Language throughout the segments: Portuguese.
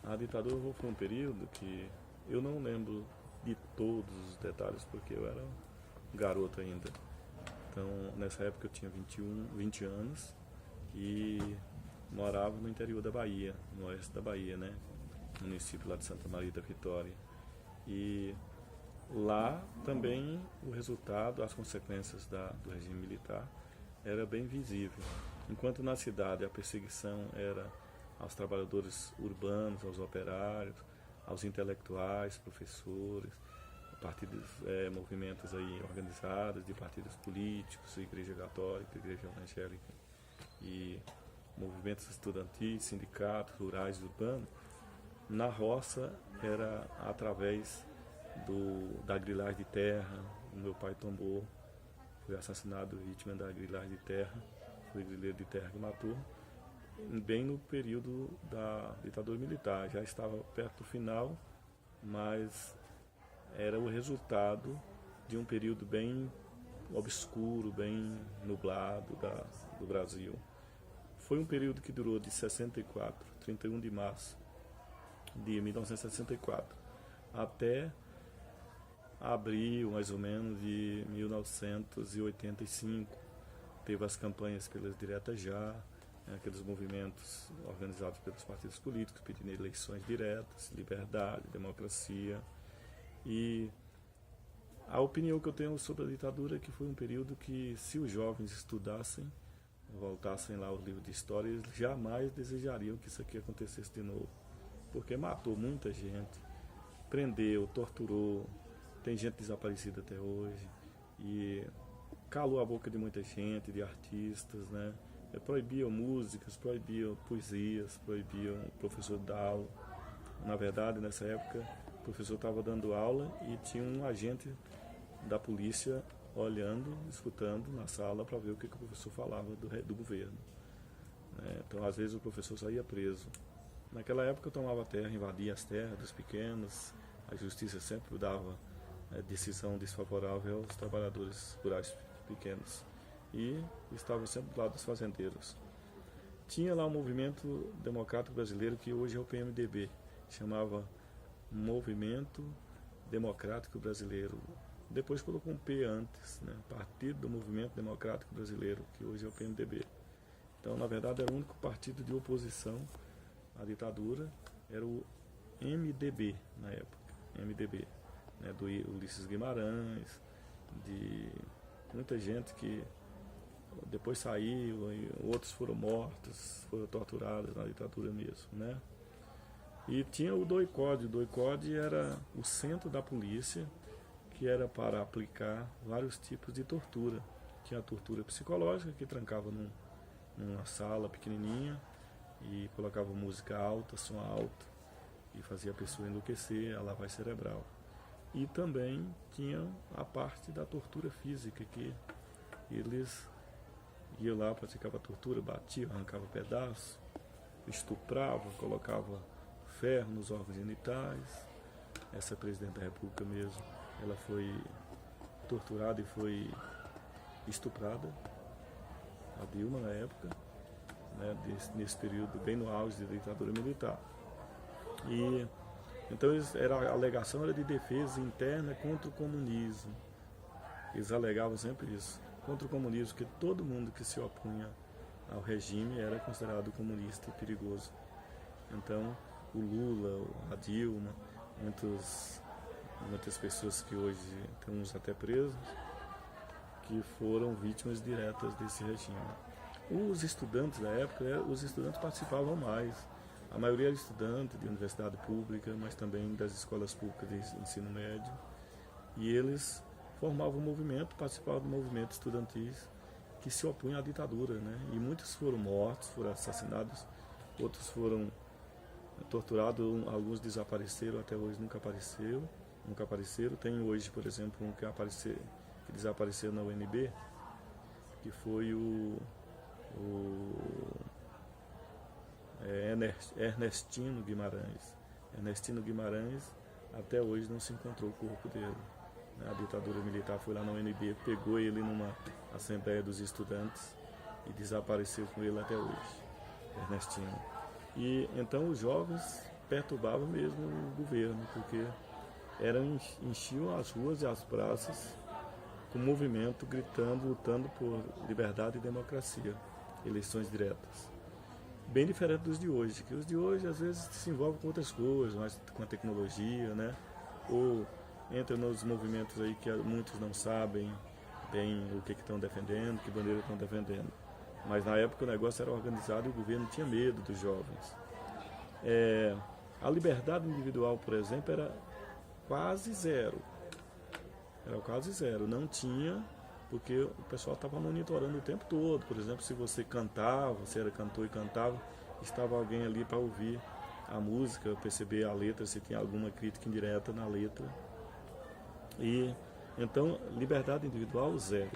A ditadura foi um período que eu não lembro de todos os detalhes, porque eu era um garoto ainda. Então, nessa época eu tinha 20 anos e morava no interior da Bahia, no oeste da Bahia, né? No município lá de Santa Maria da Vitória. E lá também o resultado, as consequências do regime militar era bem visível. Enquanto na cidade a perseguição era aos trabalhadores urbanos, aos operários, aos intelectuais, professores, partidos, movimentos aí organizados de partidos políticos, Igreja Católica, Igreja Evangélica e movimentos estudantis, sindicatos, rurais e urbanos. Na roça era através da grilagem de terra. O meu pai tombou, foi assassinado vítima da grilagem de terra, foi o grileiro de terra que matou, bem no período da ditadura militar. Já estava perto do final, mas era o resultado de um período bem obscuro, bem nublado do Brasil. Foi um período que durou de 64, 31 de março de 1964, até abril, mais ou menos, de 1985. Teve as campanhas pelas diretas já, aqueles movimentos organizados pelos partidos políticos pedindo eleições diretas, liberdade, democracia. E a opinião que eu tenho sobre a ditadura é que foi um período que, se os jovens estudassem, voltassem lá aos livros de história, eles jamais desejariam que isso aqui acontecesse de novo. Porque matou muita gente, prendeu, torturou, tem gente desaparecida até hoje, e calou a boca de muita gente, de artistas, né? Proibiam músicas, proibiam poesias, proibiam o professor dar aula. Na verdade, nessa época, o professor estava dando aula e tinha um agente da polícia olhando, escutando na sala para ver o que o professor falava do governo. Então, às vezes, o professor saía preso. Naquela época, tomava terra, invadia as terras dos pequenos, a justiça sempre dava decisão desfavorável aos trabalhadores rurais pequenos e estava sempre do lado dos fazendeiros. Tinha lá um movimento democrático brasileiro que hoje é o PMDB, chamava Movimento Democrático Brasileiro. Depois colocou um P antes, né? Partido do Movimento Democrático Brasileiro, que hoje é o PMDB. Então, na verdade, era o único partido de oposição à ditadura, era o MDB na época, MDB, né? Do Ulisses Guimarães, de muita gente que depois saiu, e outros foram mortos, foram torturados na ditadura mesmo, né? E tinha o DOI-CODE. O DOI-CODE era o centro da polícia, que era para aplicar vários tipos de tortura. Tinha a tortura psicológica, que trancava numa sala pequenininha e colocava música alta, som alto, e fazia a pessoa enlouquecer, a lavagem cerebral. E também tinha a parte da tortura física, que eles iam lá, praticavam a tortura, batiam, arrancavam pedaços, estupravam, colocavam ferro nos órgãos genitais. Essa presidente da República mesmo, ela foi torturada e foi estuprada, a Dilma na época, né, nesse período bem no auge da ditadura militar. E então a alegação era de defesa interna contra o comunismo. Eles alegavam sempre isso, contra o comunismo, que todo mundo que se opunha ao regime era considerado comunista e perigoso. Então o Lula, a Dilma, muitas pessoas que hoje tem uns até presos, que foram vítimas diretas desse regime. Os estudantes da época, os estudantes participavam mais. A maioria era estudante de universidade pública, mas também das escolas públicas de ensino médio. E eles formavam um movimento, participavam do movimento estudantis que se opunha à ditadura, né? E muitos foram mortos, foram assassinados, outros foram torturados, alguns desapareceram, até hoje nunca apareceram. Tem hoje, por exemplo, um que desapareceu na UNB, que foi o Ernestino Guimarães. Ernestino Guimarães, até hoje não se encontrou o corpo dele. A ditadura militar foi lá na UNB, pegou ele numa assembleia dos estudantes e desapareceu com ele até hoje, Ernestino. E então os jovens perturbava mesmo o governo, porque enchiam as ruas e as praças com movimento gritando, lutando por liberdade e democracia, eleições diretas. Bem diferente dos de hoje, que os de hoje às vezes se envolvem com outras coisas, mais com a tecnologia, né? Ou entram nos movimentos aí que muitos não sabem bem o que estão defendendo, que bandeira estão defendendo. Mas na época o negócio era organizado e o governo tinha medo dos jovens. A liberdade individual, por exemplo, era quase zero. Era quase zero. Não tinha, porque o pessoal estava monitorando o tempo todo. Por exemplo, se você cantava, você era cantor e cantava, estava alguém ali para ouvir a música, perceber a letra, se tinha alguma crítica indireta na letra. E então, liberdade individual, zero.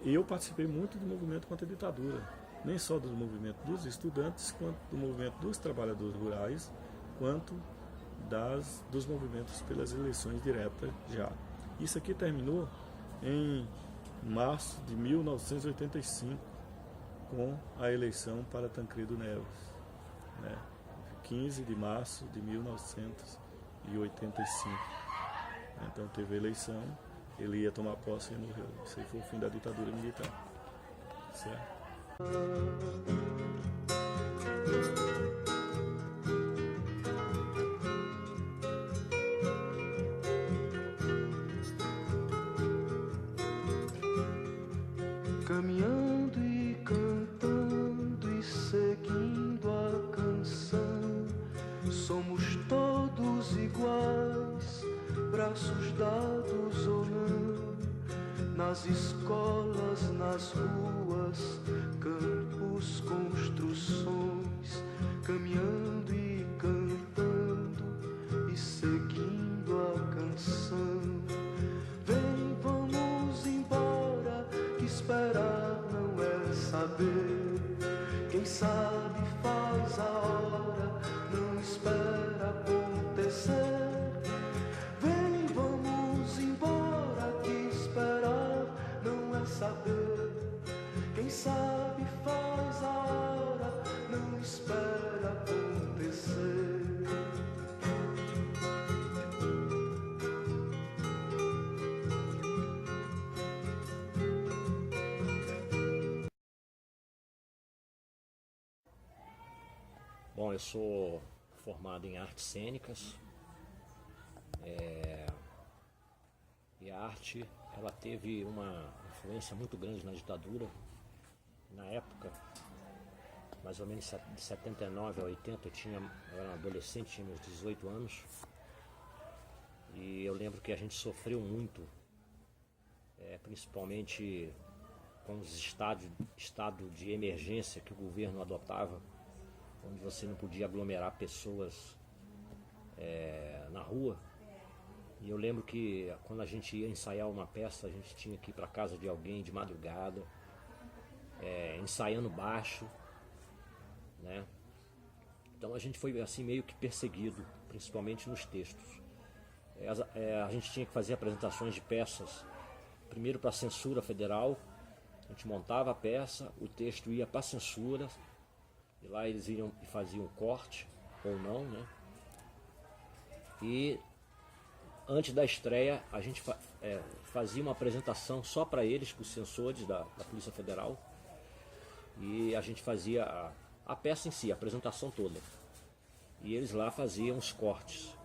E eu participei muito do movimento contra a ditadura, nem só do movimento dos estudantes, quanto do movimento dos trabalhadores rurais, quanto dos movimentos pelas eleições diretas já. Isso aqui terminou em março de 1985, com a eleição para Tancredo Neves, né? 15 de março de 1985. Então teve a eleição, ele ia tomar posse e morreu. Isso aí foi o fim da ditadura militar. Certo? Caminhando e cantando e seguindo a canção, somos todos iguais, braços dados ou não, nas escolas, nas ruas, campos, construções, caminhando e cantando e seguindo a canção. Vem, vamos embora, que esperar não é saber. Quem sabe faz a hora, não espera acontecer. Vem, vamos embora, que esperar não é saber. Quem sabe faz a hora, não espera acontecer. Bom, eu sou formado em artes cênicas, e a arte ela teve uma influência muito grande na ditadura. Na época, mais ou menos de 79 a 80, eu era um adolescente, tinha meus 18 anos, e eu lembro que a gente sofreu muito, principalmente com os estado de emergência que o governo adotava, onde você não podia aglomerar pessoas na rua. E eu lembro que quando a gente ia ensaiar uma peça, a gente tinha que ir para casa de alguém de madrugada, ensaiando baixo, né? Então a gente foi assim meio que perseguido, principalmente nos textos. A gente tinha que fazer apresentações de peças, primeiro para a censura federal. A gente montava a peça, o texto ia para a censura, e lá eles iam e faziam corte, ou não, né? E antes da estreia, a gente fazia uma apresentação só para eles, para os censores da Polícia Federal. E a gente fazia a peça em si, a apresentação toda. E eles lá faziam os cortes.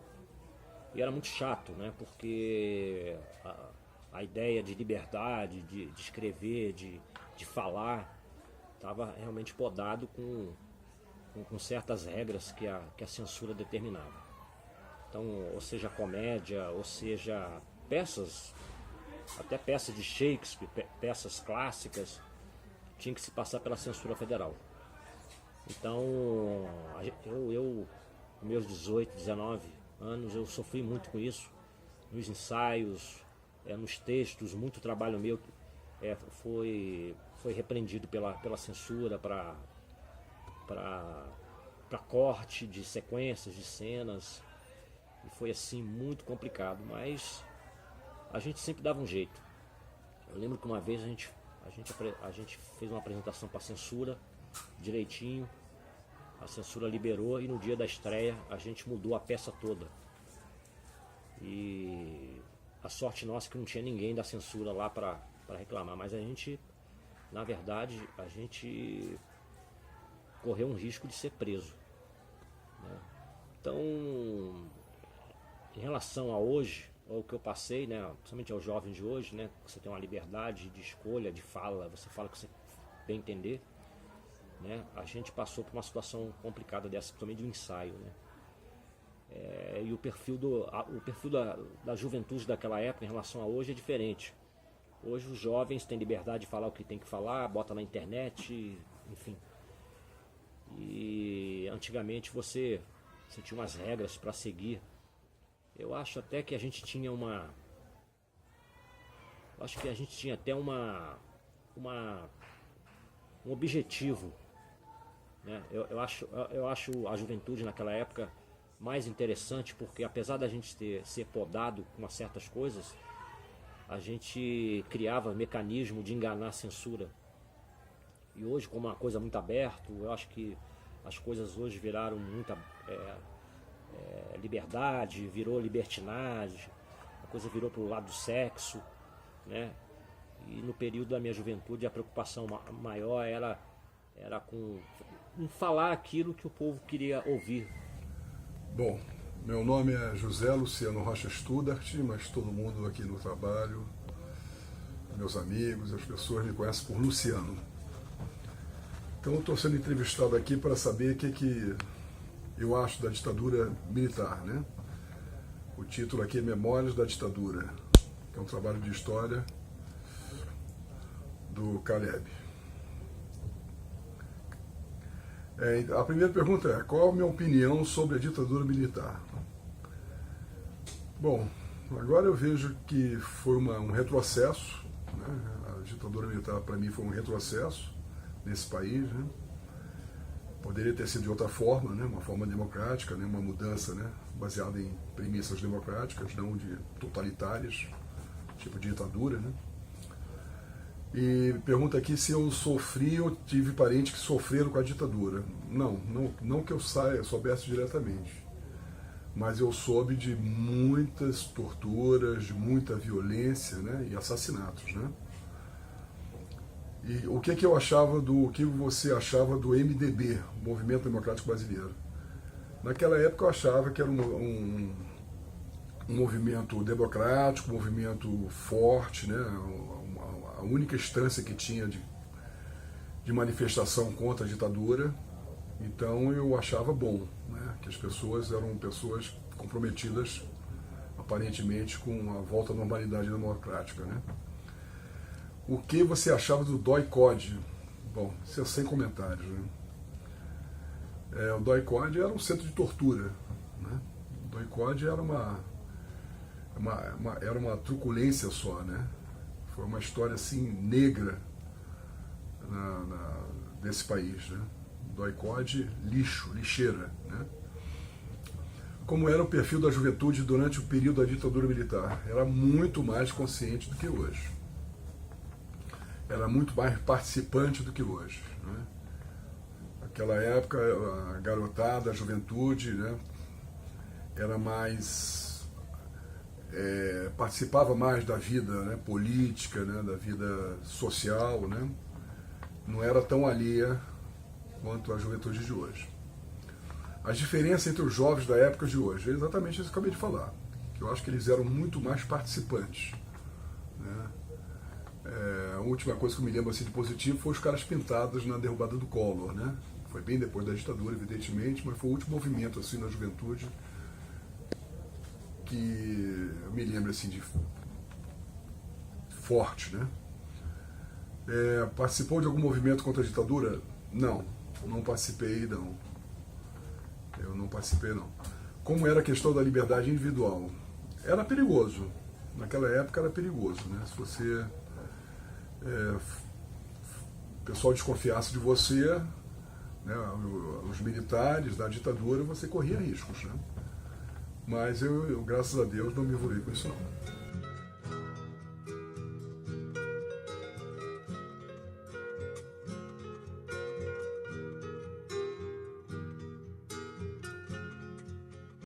E era muito chato, né? Porque a ideia de liberdade, de escrever, de falar, estava realmente podado com certas regras que a censura determinava. Então, ou seja comédia, ou seja peças, até peças de Shakespeare, peças clássicas, tinha que se passar pela censura federal. Então, eu com meus 18, 19 anos, eu sofri muito com isso, nos ensaios, nos textos, muito trabalho meu foi repreendido pela censura para corte de sequências, de cenas, e foi assim muito complicado, mas a gente sempre dava um jeito. Eu lembro que uma vez a gente fez uma apresentação para censura direitinho, A censura liberou e no dia da estreia a gente mudou a peça toda. E a sorte nossa é que não tinha ninguém da censura lá para reclamar, mas a gente, na verdade, a gente correu um risco de ser preso, né? Então, em relação a hoje, ao que eu passei, né, principalmente aos jovens de hoje, né, você tem uma liberdade de escolha, de fala, você fala o que você bem entender, né, a gente passou por uma situação complicada dessa, principalmente do ensaio, né. E o perfil da juventude daquela época em relação a hoje é diferente. Hoje os jovens têm liberdade de falar o que tem que falar, bota na internet, enfim. E antigamente você tinha umas regras para seguir. Eu acho até que a gente tinha até um objetivo, né? Eu acho a juventude naquela época mais interessante, porque apesar da gente ser podado com certas coisas, a gente criava mecanismo de enganar a censura. E hoje, como uma coisa muito aberta, eu acho que as coisas hoje viraram muita liberdade, virou libertinagem, a coisa virou para o lado do sexo, né? E no período da minha juventude a preocupação maior era com falar aquilo que o povo queria ouvir. Bom, meu nome é José Luciano Rocha Studart, mas todo mundo aqui no trabalho, meus amigos, as pessoas me conhecem por Luciano. Então eu estou sendo entrevistado aqui para saber o que eu acho da ditadura militar, né? O título aqui é Memórias da Ditadura, que é um trabalho de história do Caleb. A primeira pergunta é: qual a minha opinião sobre a ditadura militar? Bom, agora eu vejo que foi um retrocesso, né? A ditadura militar para mim foi um retrocesso nesse país, né? Poderia ter sido de outra forma, né? Uma forma democrática, né? Uma mudança, né? Baseada em premissas democráticas, não de totalitárias, tipo de ditadura, né? E pergunta aqui se eu sofri ou tive parentes que sofreram com a ditadura. Não que eu soubesse diretamente, mas eu soube de muitas torturas, de muita violência, né, e assassinatos, né? E o que eu achava o que você achava do MDB, Movimento Democrático Brasileiro? Naquela época eu achava que era um movimento democrático, um movimento forte, né? A única instância que tinha de manifestação contra a ditadura. Então eu achava bom, né? Que as pessoas eram pessoas comprometidas aparentemente com a volta à normalidade democrática, né? O que você achava do DOI-CODE? Bom, isso é sem comentários, né? O DOI-CODE era um centro de tortura, né? O DOI-CODE era uma truculência só, né? Foi uma história assim negra desse país, né? DOI-CODE, lixeira, né? Como era o perfil da juventude durante o período da ditadura militar? Era muito mais consciente do que hoje. Era muito mais participante do que hoje, né? Naquela época, a garotada, a juventude, né, era mais... participava mais da vida, né, política, né, da vida social, né? Não era tão alheia quanto a juventude de hoje. As diferenças entre os jovens da época de hoje é exatamente isso que eu acabei de falar, que eu acho que eles eram muito mais participantes, né? A última coisa que eu me lembro assim de positivo foi os caras pintados na derrubada do Collor, né? Foi bem depois da ditadura, evidentemente, mas foi o último movimento assim na juventude que eu me lembro assim de forte, né? Participou de algum movimento contra a ditadura? Não participei, não. Eu não participei, não. Como era a questão da liberdade individual? Era perigoso. Naquela época era perigoso, né? Se você... o pessoal desconfiasse de você, né, os militares da ditadura, você corria riscos, né? Mas eu, graças a Deus, não me envolvi com isso, não.